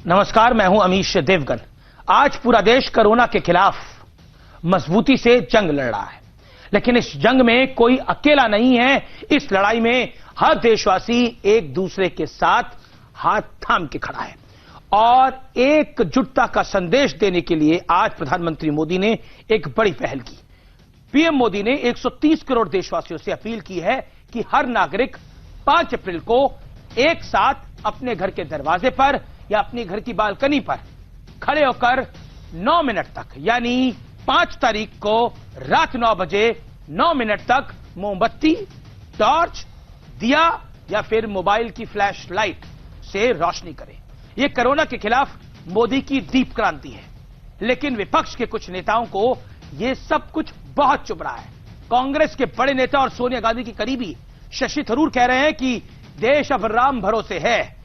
नमस्कार, मैं हूं अमीश देवगन। आज पूरा देश कोरोना के खिलाफ मजबूती से जंग लड़ रहा है, लेकिन इस जंग में कोई अकेला नहीं है। इस लड़ाई में हर देशवासी एक दूसरे के साथ हाथ थाम के खड़ा है और एकजुटता का संदेश देने के लिए आज प्रधानमंत्री मोदी ने एक बड़ी पहल की। पीएम मोदी ने 130 करोड़ देशवासियों से अपील की है कि हर नागरिक 5 अप्रैल को एक साथ अपने घर के दरवाजे पर या अपने घर की बालकनी पर खड़े होकर 9 मिनट तक, यानी 5 तारीख को रात 9 बजे 9 मिनट तक मोमबत्ती, टॉर्च, दिया या फिर मोबाइल की फ्लैश लाइट से रोशनी करें। यह कोरोना के खिलाफ मोदी की दीप क्रांति है, लेकिन विपक्ष के कुछ नेताओं को यह सब कुछ बहुत चुभ रहा है। कांग्रेस के बड़े नेता और सोनिया गांधी की करीबी शशि थरूर कह रहे हैं कि देश अब राम भरोसे है।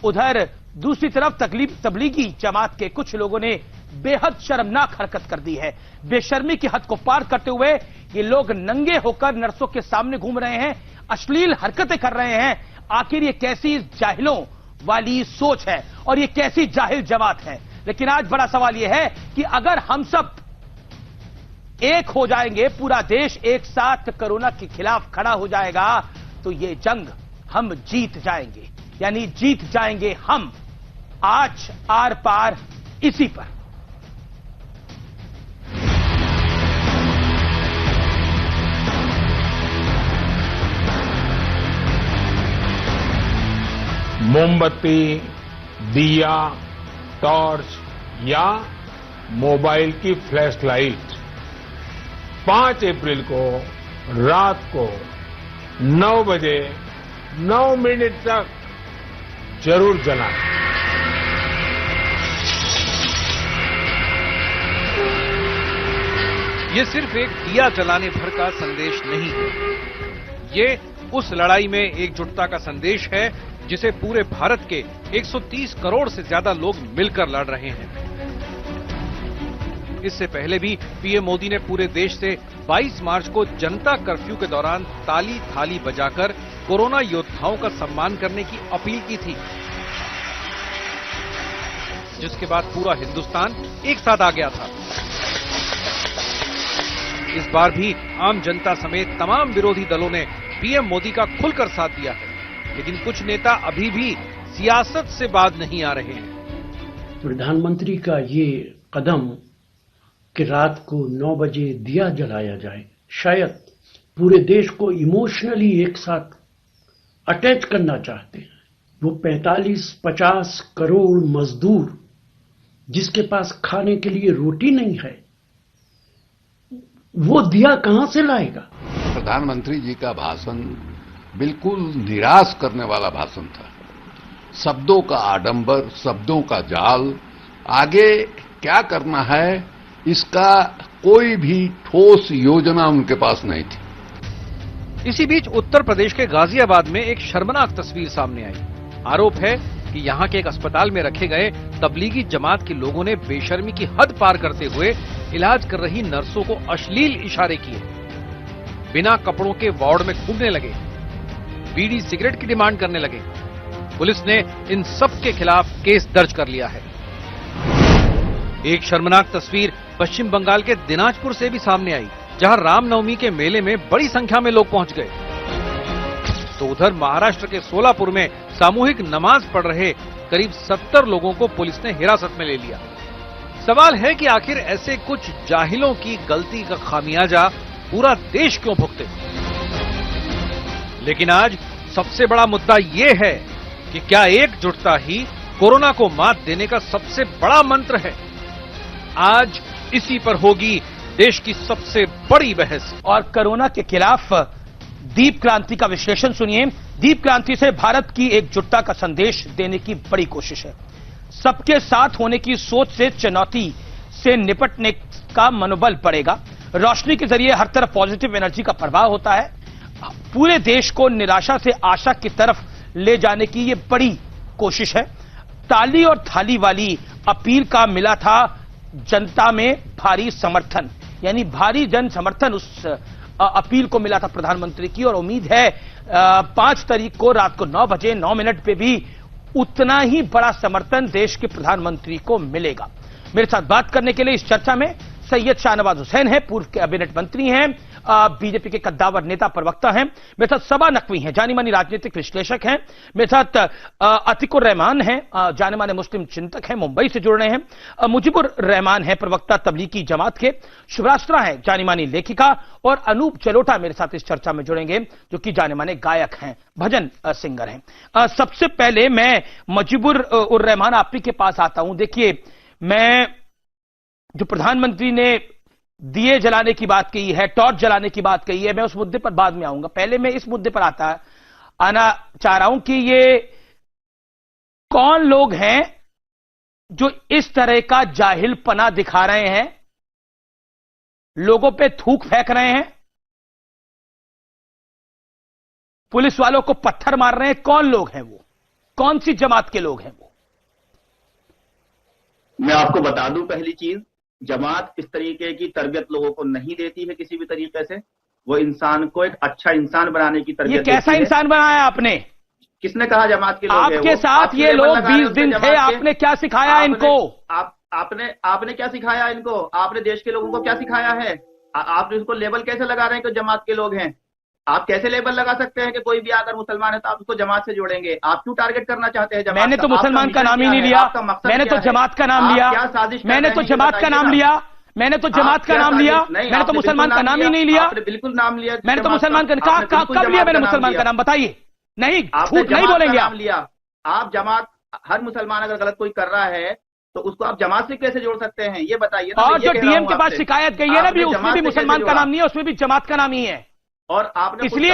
उधर दूसरी तरफ तबलीगी जमात के कुछ लोगों ने बेहद शर्मनाक हरकत कर दी है। बेशर्मी की हद को पार करते हुए ये लोग नंगे होकर नर्सों के सामने घूम रहे हैं, अश्लील हरकतें कर रहे हैं। आखिर ये कैसी जाहिलों वाली सोच है और ये कैसी जाहिल जमात है? लेकिन आज बड़ा सवाल यह है कि अगर हम सब एक हो जाएंगे, पूरा देश एक साथ कोरोना के खिलाफ खड़ा हो जाएगा, तो ये जंग हम जीत जाएंगे, यानी जीत जाएंगे हम। आज आर पार इसी पर। मोमबत्ती, दिया, टॉर्च या मोबाइल की फ्लैश लाइट 5 अप्रैल को रात को 9 बजे 9 मिनट तक जरूर जलाएं। ये सिर्फ एक दिया जलाने भर का संदेश नहीं है, ये उस लड़ाई में एकजुटता का संदेश है जिसे पूरे भारत के 130 करोड़ से ज्यादा लोग मिलकर लड़ रहे हैं। इससे पहले भी पीएम मोदी ने पूरे देश से 22 मार्च को जनता कर्फ्यू के दौरान ताली थाली बजाकर कोरोना योद्धाओं का सम्मान करने की अपील की थी, जिसके बाद पूरा हिंदुस्तान एक साथ आ गया था। इस बार भी आम जनता समेत तमाम विरोधी दलों ने पीएम मोदी का खुलकर साथ दिया है, लेकिन कुछ नेता अभी भी सियासत से बाज नहीं आ रहे हैं। प्रधानमंत्री का ये कदम कि रात को 9 बजे दिया जलाया जाए, शायद पूरे देश को इमोशनली एक साथ अटैच करना चाहते हैं। वो 45-50 करोड़ मजदूर जिसके पास खाने के लिए रोटी नहीं है, वो दिया कहां से लाएगा? प्रधानमंत्री जी का भाषण बिल्कुल निराश करने वाला भाषण था। शब्दों का आडंबर, शब्दों का जाल, आगे क्या करना है इसका कोई भी ठोस योजना उनके पास नहीं थी। इसी बीच उत्तर प्रदेश के गाजियाबाद में एक शर्मनाक तस्वीर सामने आई। आरोप है कि यहां के एक अस्पताल में रखे गए तबलीगी जमात के लोगों ने बेशर्मी की हद पार करते हुए इलाज कर रही नर्सों को अश्लील इशारे किए, बिना कपड़ों के वार्ड में घूमने लगे, बीड़ी सिगरेट की डिमांड करने लगे। पुलिस ने इन सब के खिलाफ केस दर्ज कर लिया है। एक शर्मनाक तस्वीर पश्चिम बंगाल के दिनाजपुर से भी सामने आई, जहां रामनवमी के मेले में बड़ी संख्या में लोग पहुंच गए। तो उधर महाराष्ट्र के सोलापुर में सामूहिक नमाज पढ़ रहे करीब 70 लोगों को पुलिस ने हिरासत में ले लिया। सवाल है कि आखिर ऐसे कुछ जाहिलों की गलती का खामियाजा पूरा देश क्यों भुगते? लेकिन आज सबसे बड़ा मुद्दा यह है कि क्या एकजुटता ही कोरोना को मात देने का सबसे बड़ा मंत्र है? आज इसी पर होगी देश की सबसे बड़ी बहस। और कोरोना के खिलाफ दीप क्रांति का विश्लेषण सुनिए। दीप क्रांति से भारत की एकजुटता का संदेश देने की बड़ी कोशिश है। सबके साथ होने की सोच से चुनौती से निपटने का मनोबल बढ़ेगा। रोशनी के जरिए हर तरफ पॉजिटिव एनर्जी का प्रवाह होता है। पूरे देश को निराशा से आशा की तरफ ले जाने की ये बड़ी कोशिश है। ताली और थाली वाली अपील का मिला था जनता में भारी समर्थन, यानी भारी जन समर्थन उस अपील को मिला था प्रधानमंत्री की। और उम्मीद है 5 तारीख को रात को 9 बजे 9 मिनट पे भी उतना ही बड़ा समर्थन देश के प्रधानमंत्री को मिलेगा। मेरे साथ बात करने के लिए इस चर्चा में सैयद शाहनवाज हुसैन है, पूर्व कैबिनेट मंत्री हैं, बीजेपी के कद्दावर नेता प्रवक्ता हैं। मेरे साथ सबा नकवी हैं, जानी मानी राजनीतिक विश्लेषक हैं। मेरे साथ अतिकुर रहमान हैं, जाने माने मुस्लिम चिंतक हैं, मुंबई से जुड़ रहे हैं। मुजीबुर रहमान हैं, प्रवक्ता तबलीगी जमात के। शुभराष्ट्रा हैं, जानी मानी लेखिका। और अनूप जलोटा मेरे साथ इस चर्चा में जुड़ेंगे, जो कि जाने माने गायक हैं, भजन सिंगर हैं। सबसे पहले मैं मुजीबुर उर रहमान आप ही के पास आता हूं। देखिए, मैं जो प्रधानमंत्री ने दिए जलाने की बात कही है, टॉर्च जलाने की बात कही है, मैं उस मुद्दे पर बाद में आऊंगा। पहले मैं इस मुद्दे पर आना चाह रहा हूं कि ये कौन लोग हैं जो इस तरह का जाहिलपना दिखा रहे हैं, लोगों पे थूक फेंक रहे हैं, पुलिस वालों को पत्थर मार रहे हैं। कौन लोग हैं वो? कौन सी जमात के लोग हैं वो? मैं आपको बता दूं, पहली चीज, जमात इस तरीके की तरबियत लोगों को नहीं देती है किसी भी तरीके से। वो इंसान को एक अच्छा इंसान बनाने की तरबियत ये कैसा इंसान बनाया आपने? किसने कहा जमात के लोग आपके साथ ये लोग 20 दिन थे, आपने क्या सिखाया इनको? आपने क्या सिखाया इनको? आपने देश के लोगों को क्या सिखाया है? आप इसको लेबल कैसे लगा रहे हैं कि जमात के लोग हैं? आप कैसे लेबल लगा सकते हैं कि कोई भी अगर मुसलमान है तो आप उसको जमात से जोड़ेंगे? आप क्यों टारगेट करना चाहते हैं जमात? मैंने तो मुसलमान का नाम ही नहीं लिया, मैंने तो जमात का नाम लिया, मैंने तो जमात का नाम लिया, मैंने तो जमात का नाम लिया, मैंने तो मुसलमान का नाम ही नहीं लिया। बिल्कुल नाम लिया, मैंने तो मुसलमान का कब लिया मैंने मुसलमान का नाम? बताइए। नहीं, झूठ नहीं बोलेंगे आप। लिया आप जमात, हर मुसलमान अगर गलत कोई कर रहा है तो उसको आप जमात से कैसे जोड़ सकते हैं, ये बताइए। और जो डीएम के पास शिकायत गई है ना, भी उसमें भी मुसलमान का नाम नहीं है, उसमें भी जमात का नाम ही है। और आपने इसलिए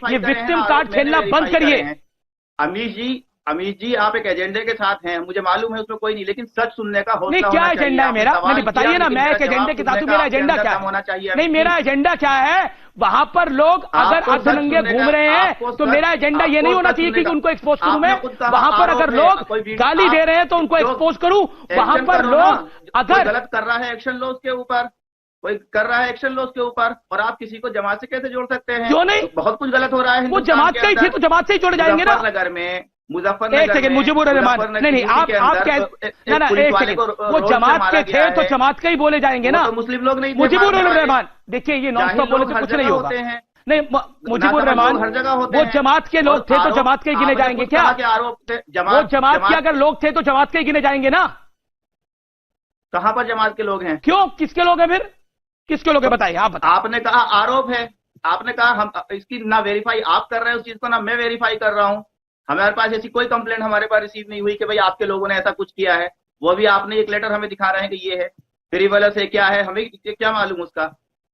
ये विक्टिम कार्ड खेलना बंद करिए। अमीश जी आप एक एजेंडे के साथ हैं, मुझे मालूम है, उसमें कोई नहीं, लेकिन सच सुनने का हौसला नहीं। क्या एजेंडा है मेरा? नहीं बताइए ना, मैं एक एजेंडे के साथ हूं, मेरा एजेंडा क्या होना चाहिए? नहीं, मेरा एजेंडा क्या है? वहां पर लोग अगर अर्धनंगे घूम रहे हैं तो मेरा एजेंडा ये नहीं होना चाहिए कि उनको एक्सपोज करूं मैं। वहां पर अगर लोग गाली दे रहे हैं तो उनको एक्सपोज करूं। वहां पर लोग अगर गलत कर रहा है, एक्शन लो उसके ऊपर। कोई कर रहा है, एक्शन लो उसके ऊपर। और आप किसी को जमात से कैसे जोड़ सकते हैं? क्यों नहीं? तो बहुत कुछ गलत हो रहा है। वो जमात का ही थे तो जमात से ही जुड़ जाएंगे ना। मुजफ्फरनगर में, मुजफ्फरनगर एक सेकंड, मुजीबुर रहमान, नहीं आप क्या ना, एक सेकंड, वो जमात के थे तो जमात का ही बोले जाएंगे ना। मुस्लिम लोग नहीं, मुजीबुर रहमान, देखिए ये नॉन स्टॉप बोले से कुछ नहीं होगा। नहीं, मुजीबुर रहमान, हर जगह होते वो हैं। जमात के लोग थे तो जमात के ही गिने जाएंगे क्या? आरोप वो जमात के अगर लोग थे तो जमात के ही गिने जाएंगे ना। कहां पर जमात के लोग हैं? क्यों, किसके लोग हैं फिर? किसके लोग हैं बताइए, आप बताइए। आपने कहा आरोप है, आपने कहा हम इसकी ना वेरीफाई आप कर रहे हैं उस चीज को, ना मैं वेरीफाई कर रहा हूं। हमारे पास ऐसी कोई कंप्लेंट हमारे पास रिसीव नहीं हुई कि भाई आपके लोगों ने ऐसा कुछ किया है। वो भी आपने एक लेटर हमें दिखा रहे हैं कि ये है, फ्रीवलर से क्या है, हमें क्या मालूम उसका?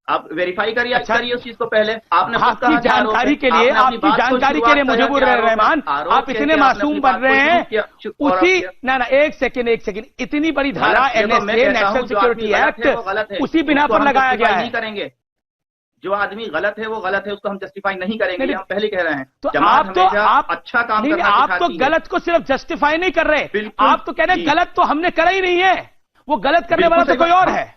आप वेरीफाई करिए, अच्छा करिए उस चीज को पहले। आपने आपकी जानकारी के लिए, आपकी जानकारी के लिए मुजीबुर रहमान, आप इतने मासूम बन रहे हैं उसी ना एक सेकंड, इतनी बड़ी धारा एनएसए, नेशनल सिक्योरिटी एक्ट, उसी बिना पर लगाया गया है। करेंगे जो आदमी गलत है वो गलत है, उसको हम जस्टिफाई नहीं करेंगे, हम पहले कह रहे हैं। तो आप अच्छा काम करना आप तो गलत को सिर्फ जस्टिफाई नहीं कर रहे, आप तो कह रहे हैं गलत तो हमने करा ही नहीं है, वो गलत करने वाला तो कोई और है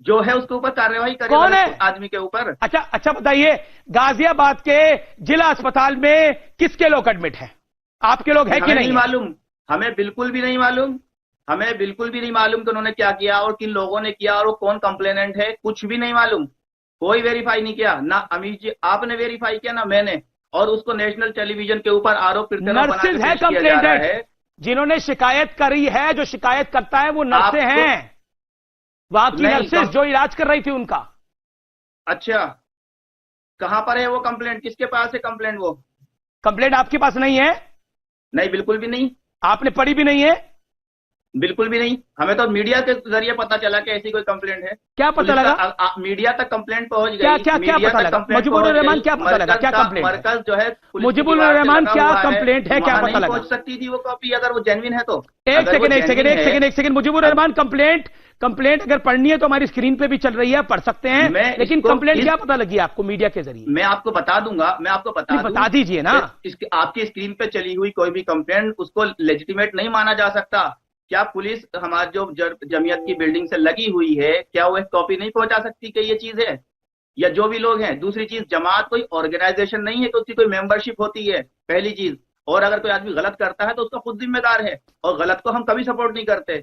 जो है उसके ऊपर कार्रवाई करें। कौन है आदमी के ऊपर? अच्छा बताइए, गाजियाबाद के जिला अस्पताल में किसके लोग एडमिट हैं? आपके लोग हैं कि नहीं? मालूम, हमें बिल्कुल भी नहीं मालूम। हमें बिल्कुल भी नहीं मालूम कि उन्होंने क्या किया और किन लोगों ने किया और वो कौन कंप्लेनेंट है, कुछ भी नहीं मालूम। कोई वेरीफाई नहीं किया, ना अमीश जी आपने वेरीफाई किया ना मैंने। और उसको नेशनल टेलीविजन के ऊपर आरोप नर्सेज है कंप्लेंटेड, जिन्होंने शिकायत करी है, जो शिकायत करता है वो नर्सें हैं, वहां की नर्सेज जो इलाज कर रही थी उनका। अच्छा, कहां पर है वो कंप्लेंट? किसके पास है कंप्लेंट? वो कंप्लेंट आपके पास नहीं है? नहीं, बिल्कुल भी नहीं। आपने पढ़ी भी नहीं है? बिल्कुल भी नहीं। हमें तो मीडिया के जरिए पता चला कि ऐसी कोई कंप्लेंट है। क्या पता लगा? मीडिया तक कंप्लेंट पहुंच गई। क्या पता लगा? मुजीबुर रहमान क्या पता लगा? क्या कंप्लेंट? मरकज जो है मुजीबुर रहमान क्या कंप्लेंट है, क्या पता लगा? पहुंच सकती थी वो कॉपी अगर वो जेन्युइन है तो। एक सेकंड मुजीबुर रहमान, कंप्लेंट अगर पढ़नी है तो हमारी स्क्रीन पे भी चल रही है, पढ़ सकते हैं, लेकिन कंप्लेंट क्या पता लगी आपको मीडिया के जरिए? मैं आपको बता दूंगा, बता दीजिए ना। आपकी स्क्रीन पे चली हुई कोई भी कंप्लेंट उसको लेजिटिमेट नहीं माना जा सकता। क्या पुलिस हमारी जो जमीयत की बिल्डिंग से लगी हुई है, क्या वो एक कॉपी नहीं पहुंचा सकती कि ये चीज है? या जो भी लोग हैं। दूसरी चीज, जमात कोई ऑर्गेनाइजेशन नहीं है कि उसकी कोई मेंबरशिप होती है, पहली चीज। और अगर कोई आदमी गलत करता है तो उसका खुद जिम्मेदार है, और गलत को हम कभी सपोर्ट नहीं करते,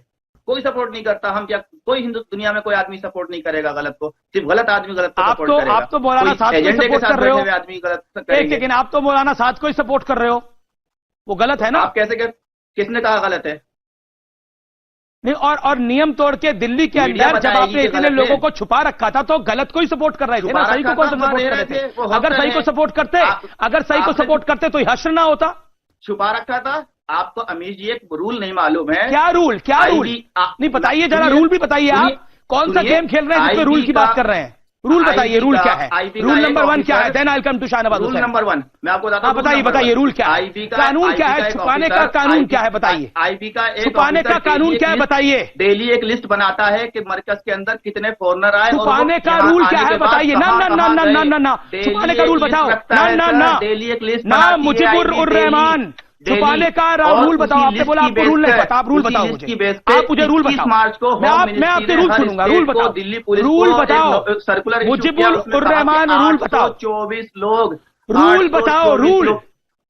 कोई सपोर्ट नहीं करता। हम क्या, कोई दुनिया में कोई आदमी सपोर्ट नहीं करेगा गलत को, सिर्फ गलत आदमी गलत को सपोर्ट करेगा। आप तो मौलाना साद को सपोर्ट कर रहे हो, आदमी गलत करेंगे। लेकिन आप तो मौलाना साद को ही सपोर्ट कर रहे हो, वो गलत है ना? आप कैसे किसने कहा गलत है? नहीं, और नियम तोड़ के दिल्ली के अंदर जब आपने इतने लोगों को छुपा रखा था तो गलत को ही सपोर्ट कर रहे थे ना, सही को कौन सपोर्ट कर रहे थे? अगर सही को सपोर्ट करते तो हश्र ना होता। छुपा रखा था आपको। अमीर जी, एक रूल नहीं मालूम है? क्या रूल? नहीं बताइए जरा, रूल भी बताइए। आप कौन सा गेम खेल रहे हैं जिसमें रूल की बात कर रहे हैं? रूल बताइए, रूल क्या है? रूल नंबर 1 क्या है? Then I will come to Shahnawaz Hussain. Rule number 1 मैं आपको बताता हूं। बताइए रूल क्या है? कानून क्या है? छुपाने का कानून क्या है बताइए? आईबी का छुपाने का कानून क्या है बताइए? डेली एक लिस्ट बनाता है कि मरकज के अंदर कितने फॉरनर आए। छुपाने का रूल क्या है बताइए? ना छुपाने का रूल बताओ। ना डेली एक लिस्ट ना, मुजीबुर रहमान, छुपाने का रूल बताओ। आपने बोला आपको रूल नहीं पता, आप रूल बताओ मुझे। आप मुझे रूल बताओ। मार्च को मैं आपके रूल सुनूंगा। रूल बताओ, दिल्ली पुलिस रूल बताओ। सर्कुलर मुजीबुर रहमान, रूल बताओ। 24 लोग, रूल बताओ। रूल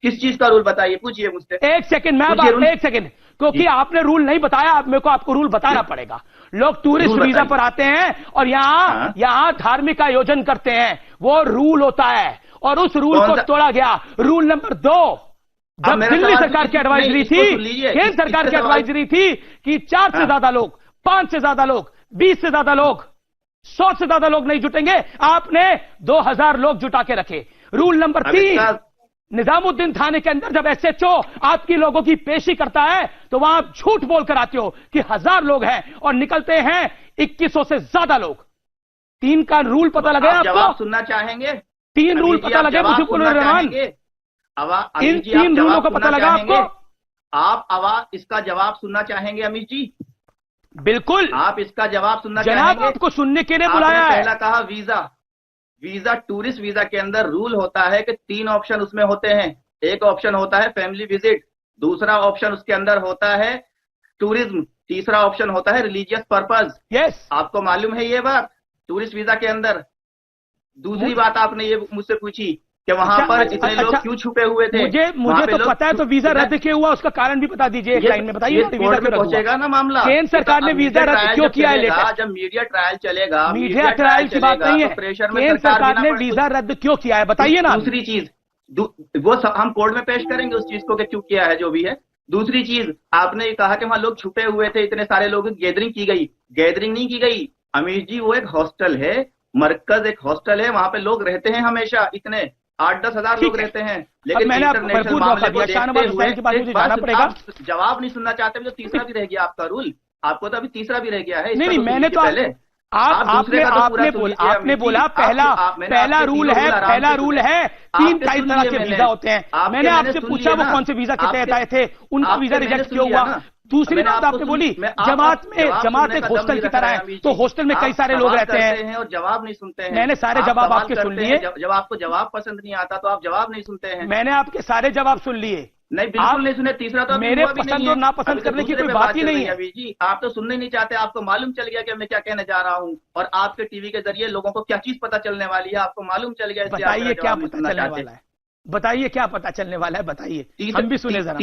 किस चीज का रूल बताइए, पूछिए मुझसे। एक सेकंड, एक सेकंड, क्योंकि आपने रूल नहीं बताया, अब मेरे को आपको रूल बताना पड़ेगा। लोग टूरिस्ट वीजा पर आते हैं और यहाँ धार्मिक आयोजन करते हैं, वो रूल होता है, और उस रूल को तोड़ा गया। रूल नंबर 2, जब दिल्ली सरकार की एडवाइजरी थी, केंद्र सरकार की एडवाइजरी थी कि 4 से ज्यादा लोग, 5 से ज्यादा लोग, 20 से ज्यादा लोग, 100 से ज्यादा लोग नहीं जुटेंगे, आपने 2000 लोग जुटा के रखे। रूल नंबर 3, निजामुद्दीन थाने के अंदर जब एसएचओ आपकी लोगों की पेशी करता है तो वहां आप झूठ बोलकर आते हो कि 1000 लोग हैं और निकलते हैं 2100 से ज्यादा लोग। 3 का रूल पता लगे आपको? जवाब सुनना चाहेंगे? 3 रूल पता लगे मुजीबुर रहमान? इन 3 रूलों का पता लगा आपको? आप इसका जवाब सुनना चाहेंगे अमीर जी? बिल्कुल, आप इसका जवाब सुनना चाहेंगे? जनाब, आपको सुनने के लिए बुलाया है। पहला कहा वीजा, टूरिस्ट वीजा के अंदर रूल होता है कि 3 ऑप्शन उसमें होते हैं। एक ऑप्शन होता है फैमिली विजिट, दूसरा ऑप्शन उसके अंदर होता है टूरिज्म, तीसरा ऑप्शन होता है रिलीजियस पर्पज। यस, आपको मालूम है ये बात टूरिस्ट वीजा के अंदर? दूसरी बात आपने ये मुझसे पूछी कि वहां पर इतने लोग क्यों छुपे हुए थे? मुझे तो पता है, तो वीजा रद्द क्यों हुआ उसका कारण भी बता दीजिए, एक लाइन में बताइए। कोर्ट में पहुंचेगा ना मामला। केंद्र सरकार ने वीजा रद्द क्यों किया है? जब मीडिया ट्रायल चलेगा, मीडिया ट्रायल की बात नहीं है, केंद्र सरकार ने वीजा रद्द क्यों किया है बताइए ना। दूसरी चीज वो हम कोर्ट में पेश करेंगे उस चीज को कि क्यों किया है, जो भी है। दूसरी चीज, आपने कहा कि वहां लोग छुपे हुए थे, इतने सारे लोग, गैदरिंग की गई। गैदरिंग नहीं की गई अमीर जी, वो एक हॉस्टल है, मरकज एक हॉस्टल है, वहां पे लोग रहते हैं हमेशा, इतने 8-10 हजार लोग रहते हैं। लेकिन मैंने आपको भरपूर मौका दिया, शाहनवाज हुसैन के पास मुझे जाना पड़ेगा। जवाब नहीं सुनना चाहते तो तीसरा भी रह गया आपका रूल। आपको तो अभी तीसरा भी रह गया है। नहीं, मैंने तो आपने बोला पहला रूल है 3 तरह के वीजा होते हैं। मैंने आपसे पूछा वो कौन से वीजा के तहत आए थे, उनका वीजा रिजेक्ट क्यों हुआ? दूसरी बात आपने बोली जमात एक हॉस्टल की तरह है, तो हॉस्टल में कई सारे लोग रहते हैं और जवाब नहीं सुनते हैं। मैंने सारे जवाब आपके सुन लिए। जब आपको जवाब पसंद नहीं आता तो आप जवाब नहीं सुनते हैं। मैंने आपके सारे जवाब सुन लिए। नहीं, बिल्कुल नहीं सुने। तीसरा तो मेरे पसंद और नापसंद करने की कोई बात ही नहीं है अभी जी। आप तो सुनने नहीं चाहते, आपको मालूम चल गया कि मैं क्या कहने जा रहा हूँ, और आपके टीवी के जरिए लोगों को क्या चीज पता चलने वाली है आपको मालूम चल गया। बताइए क्या पता चलने वाला है? बताइए क्या पता चलने वाला है? बताइए, हम भी सुने जरा।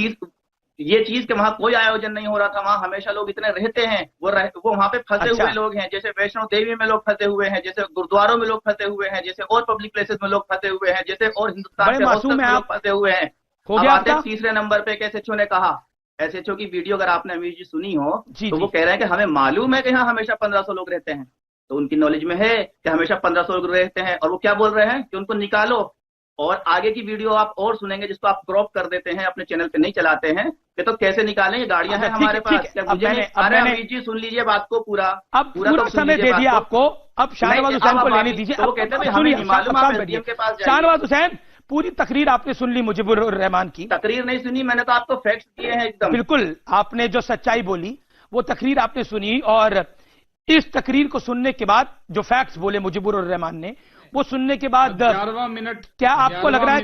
ये चीज कि वहाँ कोई आयोजन नहीं हो रहा था, वहाँ हमेशा लोग इतने रहते हैं, वो वहाँ पे फंसे हुए लोग हैं, जैसे वैष्णो देवी में लोग फंसे हुए हैं, जैसे गुरुद्वारों में लोग फंसे हुए हैं, जैसे और पब्लिक प्लेसेस में लोग फंसे हुए हैं, जैसे और हिंदुस्तान के हॉस्टल में लोग फंसे हुए हैं। अब आते हैं तीसरे नंबर पे, एसएचओ ने कहा, एसएचओ की वीडियो अगर आपने अमीर जी सुनी हो तो वो कह रहे हैं कि हमें मालूम है कि यहाँ हमेशा 1500 लोग रहते हैं, तो उनकी नॉलेज में है कि हमेशा 1500 लोग रहते हैं, और वो क्या बोल रहे हैं कि उनको निकालो। और आगे की वीडियो आप और सुनेंगे जिसको आप क्रॉप कर देते हैं, अपने चैनल पे नहीं चलाते हैं, कि तो कैसे निकालें, ये गाड़ियां हैं हमारे पास। अरे अमीर जी सुन लीजिए बात को पूरा। अब पूरा समय दे दिया आपको, अब शाहनवाज हुसैन को लेने दीजिए। वो कहते हैं हमें नहीं मालूम, आप एसडीएम के पास जाइए। शाहनवाज हुसैन, पूरी तकरीर आपने सुन ली मुजीबुर रहमान की? तकरीर नहीं सुनी मैंने, तो आपको फैक्ट्स दिए हैं एकदम। बिल्कुल, आपने जो सच्चाई बोली वो तकरीर आपने सुनी, और इस तकरीर को सुनने के बाद जो फैक्ट्स बोले मुजीबुर रहमान ने, वो सुनने के बाद 11वां मिनट, क्या आपको लग रहा है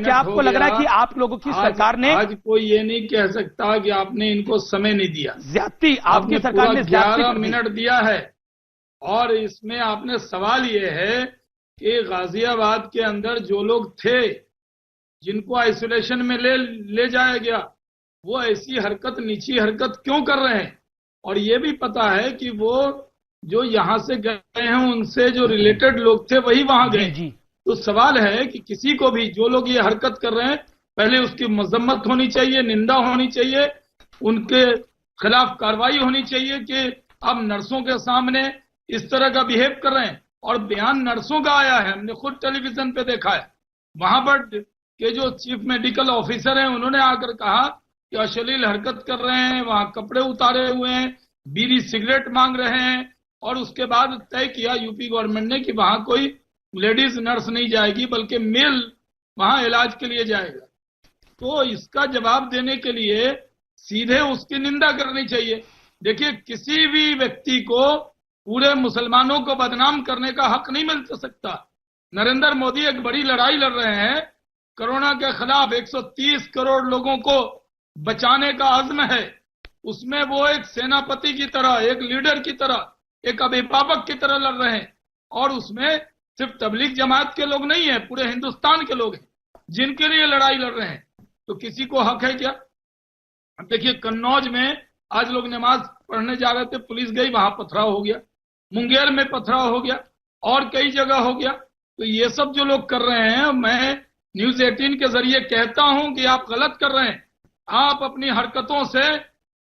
कि आप लोगों की सरकार ने, आज कोई ये नहीं कह सकता कि आपने इनको समय नहीं दिया। ज्यादती आपकी सरकार ने 11 मिनट दिया है, और इसमें आपने सवाल ये है कि गाजियाबाद के अंदर जो लोग थे जिनको आइसोलेशन में ले जाया गया, वो ऐसी हरकत, नीची हरकत क्यों कर रहे हैं? और ये भी पता है कि वो जो यहां से गए हैं उनसे जो रिलेटेड लोग थे वही वहां गए। तो सवाल है कि किसी को भी, जो लोग ये हरकत कर रहे हैं, पहले उसकी मजम्मत होनी चाहिए, निंदा होनी चाहिए, उनके खिलाफ कार्रवाई होनी चाहिए कि आप नर्सों के सामने इस तरह का बिहेव कर रहे हैं। और बयान नर्सों का आया है, हमने खुद टेलीविजन पे देखा है, वहां पर के जो चीफ मेडिकल ऑफिसर हैं उन्होंने आकर कहा कि अश्लील हरकत कर रहे हैं, वहां कपड़े उतारे हुए हैं, बीड़ी सिगरेट मांग रहे हैं। और उसके बाद तय किया यूपी गवर्नमेंट ने कि वहां कोई लेडीज नर्स नहीं जाएगी, बल्कि मेल वहां इलाज के लिए जाएगा। तो इसका जवाब देने के लिए सीधे उसकी निंदा करनी चाहिए। देखिए, किसी भी व्यक्ति को पूरे मुसलमानों को बदनाम करने का हक नहीं मिल सकता। नरेंद्र मोदी एक बड़ी लड़ाई लड़ रहे हैं कोरोना के खिलाफ, 130 करोड़ लोगों को बचाने का अज़्म है। उसमें वो एक सेनापति की तरह, एक लीडर की तरह, एक अभिभावक की तरह लड़ रहे हैं। और उसमें सिर्फ तबलीग जमात के लोग नहीं है, पूरे हिंदुस्तान के लोग हैं जिनके लिए लड़ाई लड़ रहे हैं। तो किसी को हक है क्या? अब देखिए, कन्नौज में आज लोग नमाज पढ़ने जा रहे थे, पुलिस गई, वहां पथराव हो गया। मुंगेर में पथराव हो गया, और कई जगह हो गया। तो ये सब जो लोग कर रहे हैं, मैं न्यूज 18 के जरिए कहता हूं कि आप गलत कर रहे हैं। आप अपनी हरकतों से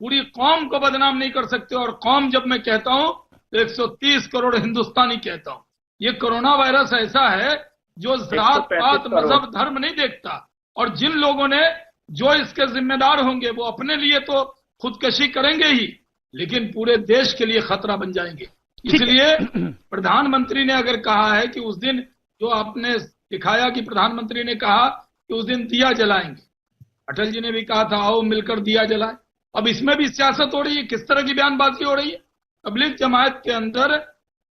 पूरी कौम को बदनाम नहीं कर सकते। और कौम जब मैं कहता हूं तो 130 करोड़ हिंदुस्तानी कहता हूं। ये कोरोना वायरस ऐसा है जो जात पात मजहब धर्म नहीं देखता। और जिन लोगों ने, जो इसके जिम्मेदार होंगे, वो अपने लिए तो खुदकशी करेंगे ही, लेकिन पूरे देश के लिए खतरा बन जाएंगे। इसलिए प्रधानमंत्री ने अगर कहा है कि उस दिन, जो आपने दिखाया कि प्रधानमंत्री ने कहा कि उस दिन दिया जलाएंगे, अटल जी ने भी कहा था आओ मिलकर दिया जलाएं। अब इसमें भी सियासत हो रही है, किस तरह की बयानबाजी हो रही है। तबलीग जमात के अंदर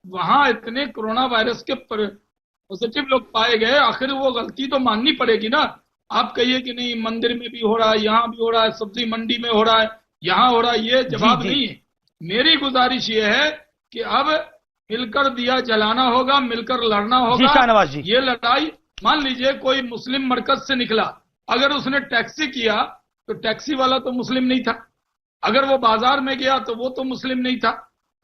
वहां इतने कोरोना वायरस के पॉजिटिव लोग पाए गए, आखिर वो गलती तो माननी पड़ेगी ना। आप कहिए कि नहीं, मंदिर में भी हो रहा है, यहां भी हो रहा है, सब्जी मंडी में हो रहा है, यहां हो रहा है, ये जवाब नहीं है। मेरी गुजारिश ये है कि अब मिलकर दिया जलाना होगा, मिलकर लड़ना होगा। ये लड़ाई, मान लीजिए कोई मुस्लिम मरकज से निकला, अगर उसने टैक्सी किया तो टैक्सी वाला तो मुस्लिम नहीं था, अगर वो बाजार में गया तो वो तो मुस्लिम नहीं था।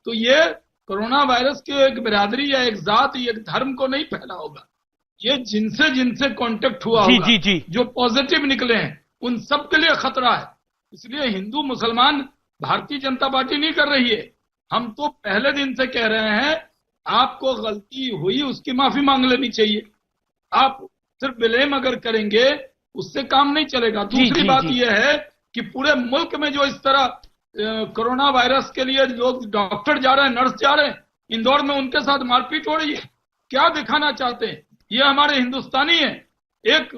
तो ये कोरोना वायरस की एक बिरादरी या एक जात या एक धर्म को नहीं फैला होगा, ये जिनसे जिनसे कांटेक्ट हुआ होगा, जो पॉजिटिव निकले हैं, उन सब के लिए खतरा है। इसलिए हिंदू मुसलमान भारतीय जनता पार्टी नहीं कर रही है। हम तो पहले दिन से कह रहे हैं, आपको गलती हुई उसकी माफी मांग लेनी चाहिए। आप सिर्फ ब्लेम अगर करेंगे उससे काम नहीं चलेगा। दूसरी बात यह है कि पूरे मुल्क में जो इस तरह कोरोना वायरस के लिए लोग, डॉक्टर जा रहे हैं, नर्स जा रहे हैं, इंदौर में उनके साथ मारपीट हो रही है, क्या दिखाना चाहते हैं? ये हमारे हिंदुस्तानी है। एक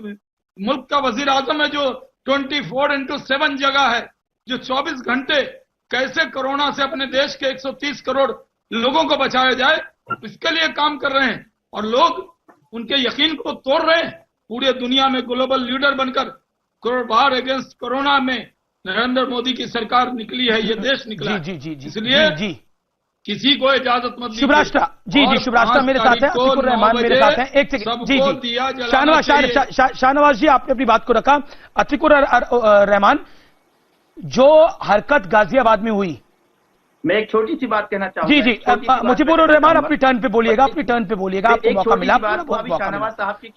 मुल्क का वजीर आजम है जो 24/7 जगह है, जो 24 घंटे कैसे कोरोना से अपने देश के 130 करोड़ लोगों को बचाया जाए, इसके लिए काम कर रहे हैं। और लोग उनके यकीन को तोड़ रहे हैं। पूरे दुनिया में ग्लोबल लीडर बनकर वार अगेंस्ट कोरोना में नरेंद्र मोदी की सरकार निकली है, ये देश निकला है। इसलिए किसी को इजाजत मत दीजिए। शुभराष्ट्र शुभराष्ट्र मेरे साथ है, अतिकुर रहमान मेरे साथ है। एक सेकंड शाहनवाज जी, आपने अपनी बात को रखा। अतिकुर रहमान, जो हरकत गाजियाबाद में हुई, मैं एक छोटी सी बात कहना चाहूंगा। जी, मुजीबुर रहमान अपनी टर्न पे बोलिएगा, अपनी टर्न पे बोलिएगा, आपको मौका मिला।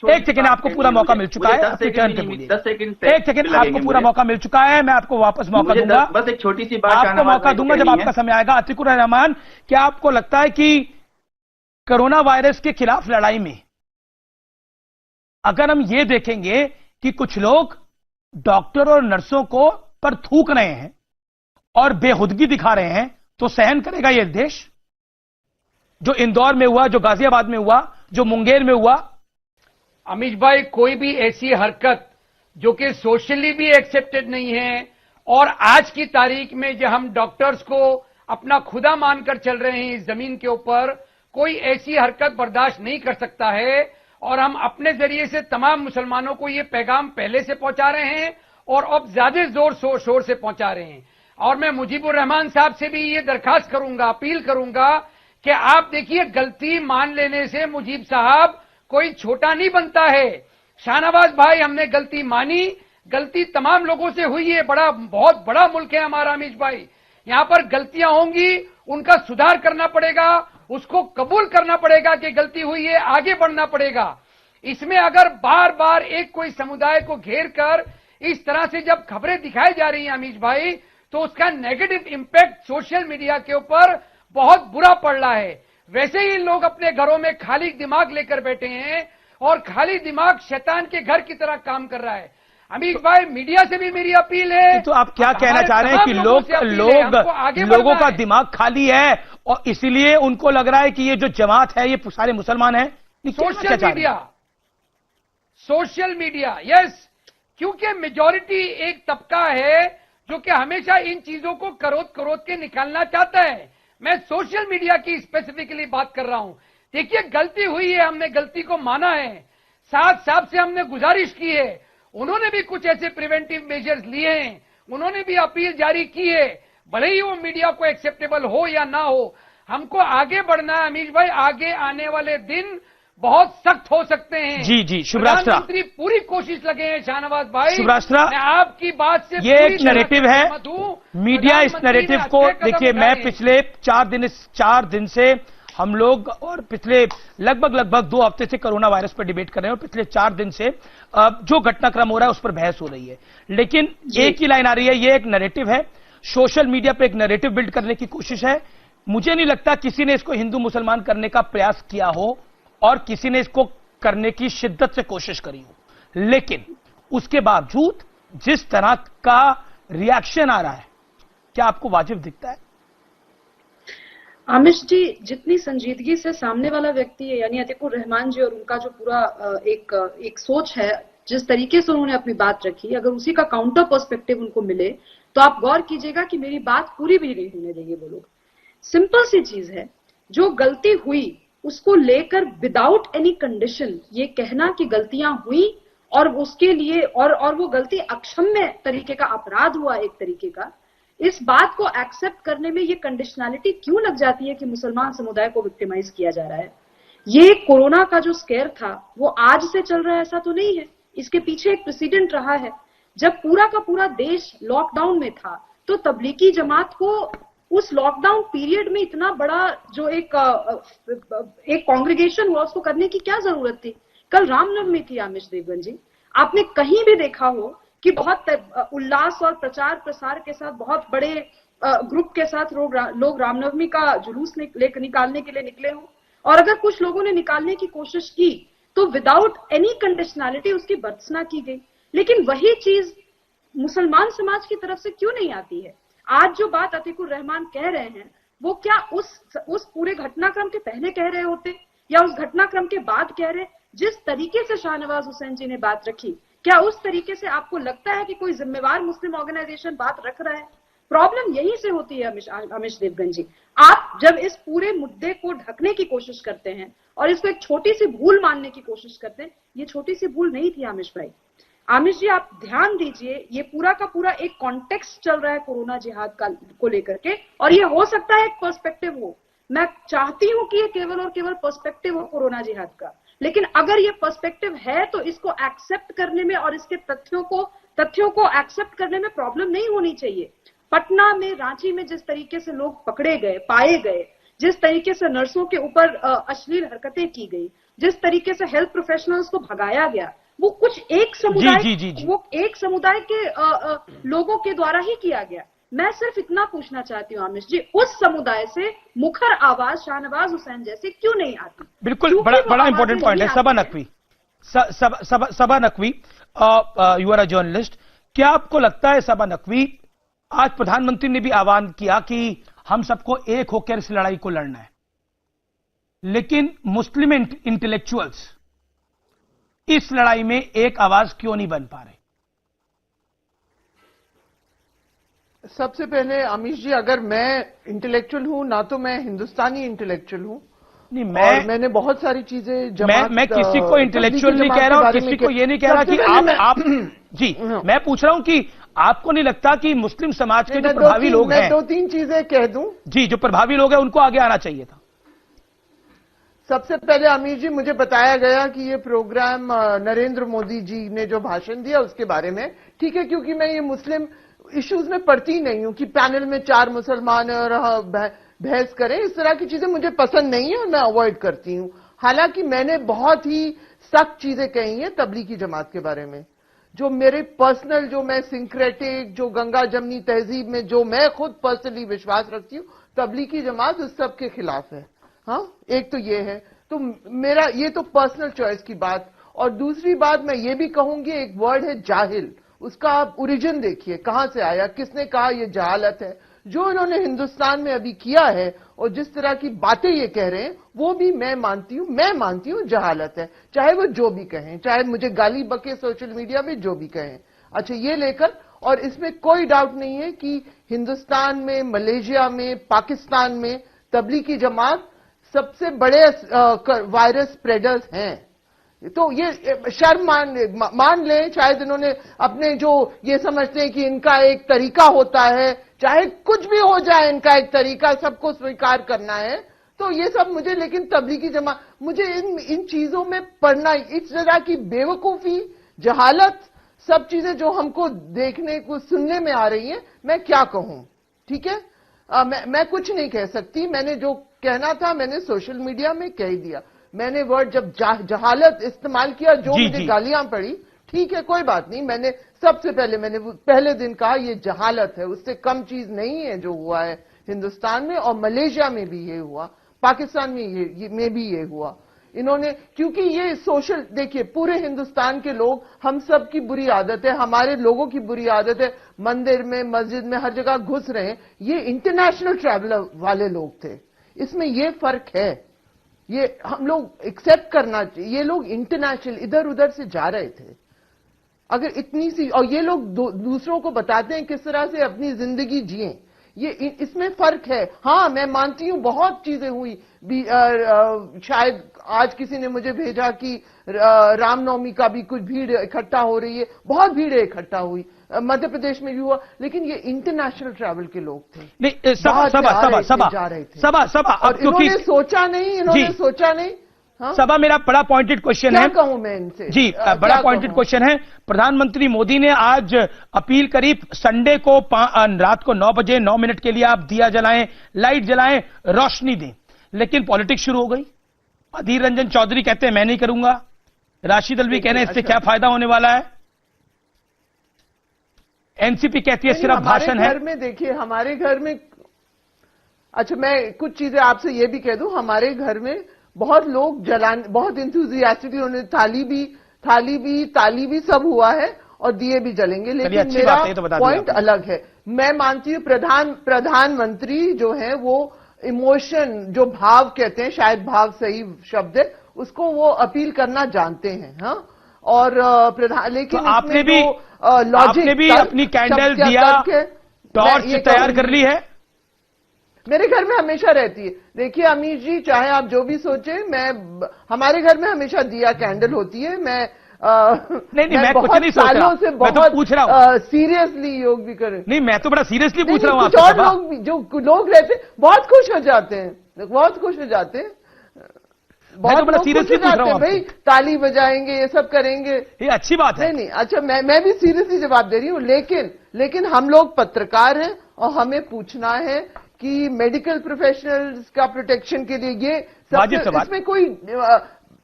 एक सेकंड, आपको पूरा मौका मिल चुका है, अपनी टर्न पे बोलिए। 10 सेकंड, एक सेकंड, आपको पूरा मौका मिल चुका है, मैं आपको वापस मौका दूंगा। बस एक छोटी सी बात आपको मौका दूंगा जब आपका समय आएगा। अतिकुर रहमान, क्या आपको लगता है कि कोरोना वायरस के खिलाफ लड़ाई में अगर हम ये देखेंगे कि कुछ लोग डॉक्टर और नर्सों को पर थूक रहे हैं और बेहुदगी दिखा रहे हैं, तो सहन करेगा ये देश? जो इंदौर में हुआ, जो गाजियाबाद में हुआ, जो मुंगेर में हुआ। अमीश भाई, कोई भी ऐसी हरकत जो कि सोशली भी एक्सेप्टेड नहीं है, और आज की तारीख में जब हम डॉक्टर्स को अपना खुदा मानकर चल रहे हैं इस जमीन के ऊपर, कोई ऐसी हरकत बर्दाश्त नहीं कर सकता है। और हम अपने जरिए से तमाम मुसलमानों को ये पैगाम पहले से पहुंचा रहे हैं और अब ज्यादा जोर शोर से पहुंचा रहे हैं। और मैं मुजीबुर रहमान साहब से भी ये दरखास्त करूंगा, अपील करूंगा कि आप देखिए, गलती मान लेने से मुजीब साहब कोई छोटा नहीं बनता है। शाहनवाज भाई, हमने गलती मानी, गलती तमाम लोगों से हुई है। बहुत बड़ा मुल्क है हमारा अमीश भाई, यहां पर गलतियां होंगी, उनका सुधार करना पड़ेगा, उसको कबूल करना पड़ेगा कि गलती हुई है, आगे बढ़ना पड़ेगा। इसमें अगर बार बार एक कोई समुदाय को घेर कर इस तरह से जब खबरें दिखाई जा रही हैं अमीश भाई, तो उसका नेगेटिव इंपैक्ट सोशल मीडिया के ऊपर बहुत बुरा पड़ रहा है। वैसे ही लोग अपने घरों में खाली दिमाग लेकर बैठे हैं और खाली दिमाग शैतान के घर की तरह काम कर रहा है। अमीश भाई, मीडिया से भी मेरी अपील है। तो आप क्या कहना चाह रहे हैं कि लोगों का दिमाग खाली है और इसीलिए उनको लग रहा है कि ये जो जमात है ये सारे मुसलमान हैं? सोशल मीडिया यस, क्योंकि मेजॉरिटी एक तबका है जो कि हमेशा इन चीजों को करोद के निकालना चाहता है। मैं सोशल मीडिया की स्पेसिफिकली बात कर रहा हूं। देखिए, गलती हुई है, हमने गलती को माना है, साहब से हमने गुजारिश की है, उन्होंने भी कुछ ऐसे प्रिवेंटिव मेजर्स लिए हैं, उन्होंने भी अपील जारी की है, भले ही वो मीडिया को एक्सेप्टेबल हो या ना हो, हमको आगे बढ़ना है अमीश भाई। आगे आने वाले दिन बहुत सख्त हो सकते हैं। जी शुभराष्ट्र, प्रधानमंत्री पूरी कोशिश लगे हैं शाहनवाज भाई। शुभराष्ट्र, मैं आपकी बात से ये एक नैरेटिव है, मीडिया इस नैरेटिव को देखिए। मैं पिछले 4 दिन से हम लोग और पिछले लगभग 2 हफ्ते से कोरोना वायरस पर डिबेट कर रहे हैं और पिछले 4 दिन से जो घटनाक्रम हो रहा है उस पर बहस हो रही है, लेकिन एक ही लाइन आ रही है, ये एक नैरेटिव है, सोशल मीडिया पे एक नैरेटिव बिल्ड करने की कोशिश है। मुझे नहीं लगता किसी ने इसको हिंदू मुसलमान करने का प्रयास किया हो और किसी ने इसको करने की शिद्दत से कोशिश करी हो, लेकिन उसके बावजूद जिस तरह का रिएक्शन आ रहा है, क्या आपको वाजिब दिखता है? आमिश जी, जितनी संजीदगी से सामने वाला व्यक्ति है यानी अतीकुर रहमान जी और उनका जो पूरा एक सोच है, जिस तरीके से उन्होंने अपनी बात रखी, अगर उसी का काउंटर पर्सपेक्टिव उनको मिले तो आप गौर कीजिएगा कि मेरी बात पूरी भी नहीं होने देंगे वो लोग। सिंपल सी चीज है, जो गलती हुई उसको लेकर विदाउट एनी कंडीशन ये कहना कि गलतियां हुई और उसके लिए और वो गलती अक्षम्य तरीके का अपराध हुआ एक तरीके का, इस बात को एक्सेप्ट करने में ये कंडीशनैलिटी क्यों लग जाती है कि मुसलमान समुदाय को विक्टिमाइज किया जा रहा है? ये कोरोना का जो स्केयर था वो आज से चल रहा है ऐसा तो नहीं है, इसके पीछे एक प्रेसिडेंट रहा है। जब पूरा का पूरा देश लॉकडाउन में था तो तबलीगी जमात को उस लॉकडाउन पीरियड में इतना बड़ा जो एक कांग्रेगेशन हुआ उसको करने की क्या जरूरत थी? कल रामनवमी थी आमिश देवगन जी, आपने कहीं भी देखा हो कि बहुत उल्लास और प्रचार प्रसार के साथ बहुत बड़े ग्रुप के साथ लोग रामनवमी का जुलूस निकालने के लिए निकले हों? और अगर कुछ लोगों ने निकालने की कोशिश की तो विदाउट एनी कंडीशनैलिटी उसकी भर्त्सना की गई। लेकिन वही चीज मुसलमान समाज की तरफ से क्यों नहीं आती है? आज जो बात अतीकुर रहमान कह रहे हैं वो क्या उस पूरे घटनाक्रम के पहले कह रहे होते या उस घटनाक्रम के बाद कह रहे? जिस तरीके से शाहनवाज हुसैन जी ने बात रखी, क्या उस तरीके से आपको लगता है कि कोई जिम्मेवार मुस्लिम ऑर्गेनाइजेशन बात रख रहा है? प्रॉब्लम यहीं से होती है अमीश देवगन जी। आप जब इस पूरे मुद्दे को ढकने की कोशिश करते हैं और इसको एक छोटी सी भूल मानने की कोशिश करते हैं, ये छोटी सी भूल नहीं थी आमिश भाई। आमिश जी, आप ध्यान दीजिए, ये पूरा का पूरा एक कॉन्टेक्स्ट चल रहा है कोरोना जिहाद को लेकर के, और ये हो सकता है एक पर्सपेक्टिव हो। मैं चाहती हूं कि ये केवल और केवल पर्सपेक्टिव हो कोरोना जिहाद का, लेकिन अगर ये पर्सपेक्टिव है तो इसको एक्सेप्ट करने में और इसके तथ्यों को एक्सेप्ट करने में प्रॉब्लम नहीं होनी चाहिए। पटना में, रांची में जिस तरीके से लोग पकड़े गए, पाए गए, जिस तरीके से नर्सों के ऊपर अश्लील हरकतें की गई, जिस तरीके से हेल्थ प्रोफेशनल्स को भगाया गया, वो कुछ एक समुदाय वो एक समुदाय के लोगों के द्वारा ही किया गया। मैं सिर्फ इतना पूछना चाहती हूँ आमिश जी, उस समुदाय से मुखर आवाज शाहनवाज हुसैन जैसे क्यों नहीं आती? बिल्कुल, बड़ा इंपॉर्टेंट पॉइंट है। Saba Naqvi, you are a journalist, क्या आपको लगता है सबा नकवी, आज प्रधानमंत्री ने भी आह्वान किया कि हम सबको एक होकर इस लड़ाई को लड़ना है, लेकिन मुस्लिम इंटेलेक्चुअल्स इस लड़ाई में एक आवाज क्यों नहीं बन पा रहे? सबसे पहले अमीश जी, अगर मैं इंटेलेक्चुअल हूं ना, तो मैं हिंदुस्तानी इंटेलेक्चुअल हूं। नहीं, मैंने बहुत सारी चीजें मैं किसी को इंटेलेक्चुअल नहीं कह रहा और किसी को ये नहीं कह रहा कि आप जी, मैं पूछ रहा हूं कि आपको नहीं लगता कि मुस्लिम समाज के जो प्रभावी लोग हैं, मैं 2-3 चीजें कह दूं जी, जो प्रभावी लोग हैं उनको आगे आना चाहिए था? सबसे पहले अमीर जी, मुझे बताया गया कि ये प्रोग्राम नरेंद्र मोदी जी ने जो भाषण दिया उसके बारे में, ठीक है, क्योंकि मैं ये मुस्लिम इश्यूज में पढ़ती नहीं हूं कि पैनल में 4 मुसलमान और बहस करें, इस तरह की चीजें मुझे पसंद नहीं है और मैं अवॉइड करती हूं। हालांकि मैंने बहुत ही सख्त चीजें कही हैं तबलीगी जमात के बारे में, जो मेरे पर्सनल, जो मैं सिंक्रेटिक, जो गंगा जमनी तहजीब में जो मैं खुद पर्सनली विश्वास रखती हूं, तबलीगी जमात उस सब के खिलाफ है। हाँ, एक तो ये है, तो मेरा ये तो पर्सनल चॉइस की बात। और दूसरी बात मैं ये भी कहूंगी, एक वर्ड है जाहिल, उसका आप ओरिजिन देखिए, कहां से आया, किसने कहा ये जहालत है। जो इन्होंने हिंदुस्तान में अभी किया है और जिस तरह की बातें ये कह रहे हैं, वो भी मैं मानती हूं जहालत है, चाहे वो जो भी कहें, चाहे मुझे गाली बके सोशल मीडिया में जो भी कहें। अच्छा, ये लेकर, और इसमें कोई डाउट नहीं है कि हिंदुस्तान में, मलेशिया में, पाकिस्तान में तबलीगी जमात सबसे बड़े वायरस स्प्रेडर्स हैं। तो ये शर्म मान ले, शायद इन्होंने अपने जो ये समझते हैं कि इनका एक तरीका होता है, चाहे कुछ भी हो जाए, इनका एक तरीका, सबको स्वीकार करना है, तो ये सब मुझे, लेकिन तबलीगी जमात, मुझे इन चीजों में पढ़ना, इस तरह की बेवकूफी, जहालत, सब चीजें जो हमको देखने को सुनने में आ रही हैं, मैं क्या कहूं, ठीक है। मैं कुछ नहीं कह सकती, मैंने जो कहना था मैंने सोशल मीडिया में कह दिया। मैंने वर्ड जब जहालत इस्तेमाल किया, जो मुझे गालियां पड़ी, ठीक है, कोई बात नहीं, मैंने सबसे मैंने पहले दिन कहा ये जहालत है, उससे कम चीज नहीं है जो हुआ है हिंदुस्तान में, और मलेशिया में भी ये हुआ, पाकिस्तान में भी ये हुआ। इन्होंने, क्योंकि ये सोशल, देखिए पूरे हिंदुस्तान के लोग, हम सब की बुरी आदत है, हमारे लोगों की बुरी आदत है, मंदिर में, मस्जिद में, हर जगह घुस रहे हैं। ये इंटरनेशनल ट्रैवलर वाले लोग थे, इसमें ये फर्क है, ये हम लोग एक्सेप्ट करना चाहिए। ये लोग इंटरनेशनल इधर उधर से जा रहे थे, अगर इतनी सी, और ये लोग दूसरों को बताते हैं किस तरह से अपनी जिंदगी जिए, ये इसमें फर्क है। हाँ, मैं मानती हूं बहुत चीजें हुई भी, शायद आज किसी ने मुझे भेजा कि रामनवमी का भी कुछ भीड़ इकट्ठा हो रही है, बहुत भीड़ इकट्ठा हुई, मध्य प्रदेश में भी हुआ, लेकिन ये इंटरनेशनल ट्रैवल के लोग थे, नहीं, सभा जा रहे थे, अब इन्होंने सोचा नहीं। हाँ? सभा, मेरा बड़ा पॉइंटेड क्वेश्चन है, कहूं मैं इनसे जी, बड़ा पॉइंटेड क्वेश्चन है। प्रधानमंत्री मोदी ने आज अपील करी, संडे को रात को 9 बजे 9 मिनट के लिए आप दिया जलाएं, लाइट जलाएं, रोशनी दें, लेकिन पॉलिटिक्स शुरू हो गई। अधीर रंजन चौधरी कहते हैं मैं नहीं करूंगा, राशिद अल्वी कह रहे हैं इससे क्या फायदा होने वाला है, एनसीपी कहती है सिर्फ भाषण है। घर में देखिए, हमारे घर में, अच्छा मैं कुछ चीजें आपसे ये भी कह दूं, हमारे घर में बहुत लोग बहुत इंथुजियास्टिकली, उन्होंने ताली भी सब हुआ है और दिए भी जलेंगे, लेकिन मेरा पॉइंट अलग है। मैं मानती हूं प्रधानमंत्री जो है वो इमोशन, जो भाव कहते हैं, शायद भाव सही शब्द है, उसको वो अपील करना जानते हैं। हाँ, और लेकिन तो आपने भी अपनी कैंडल दिया, टॉर्च तैयार कर ली है, मेरे घर में हमेशा रहती है। देखिए अमीर जी, चाहे आप जो भी सोचे, हमारे घर में हमेशा दिया कैंडल होती है। मैं मैं कुछ नहीं सोच रहा, से मैं तो पूछ रहा हूं, सीरियसली योग भी करें। नहीं, मैं तो बड़ा सीरियसली पूछ रहा हूं। कुछ और लोग भी, जो लोग रहते हैं, बहुत खुश हो जाते हैं, बहुत बड़ा सीरियसली पूछ रहा हूं भाई, ताली बजाएंगे, ये सब करेंगे, ये अच्छी बात है। नहीं, अच्छा मैं भी सीरियसली जवाब दे रही हूं, लेकिन हम लोग पत्रकार हैं और हमें पूछना है कि मेडिकल प्रोफेशनल्स का प्रोटेक्शन के लिए ये इसमें कोई,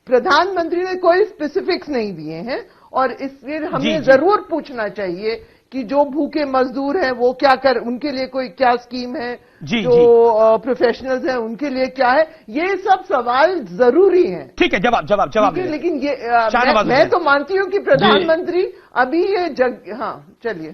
प्रधानमंत्री ने कोई स्पेसिफिक्स नहीं दिए हैं, और इसलिए हमें जरूर पूछना चाहिए कि जो भूखे मजदूर हैं वो क्या उनके लिए कोई क्या स्कीम है, जो प्रोफेशनल्स हैं उनके लिए क्या है, ये सब सवाल जरूरी हैं। ठीक है, जवाब लेकिन ये मैं तो मानती हूं कि प्रधानमंत्री अभी ये हाँ, चलिए।